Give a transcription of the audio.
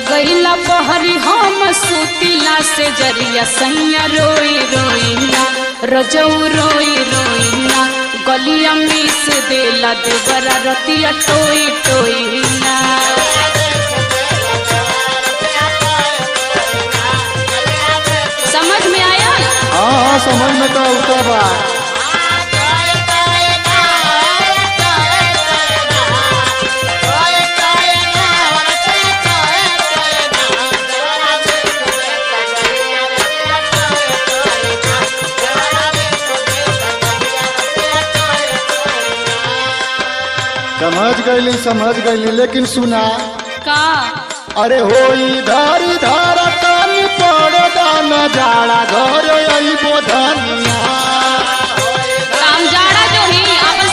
गईला बहरी हम सुतिला से जरिया सैया रोई रोईना रजऊ रोई रोईना गलिया मिस देला देवरा रतिया टोई टोईना। समझ में आया? हाँ समझ में तो उतर बा। समझ गईली लेकिन सुना का अरे होई धारी धारा कानी पड़े दाना जाड़ा घर आई बोधनिया काम जाड़ा जो ही अपन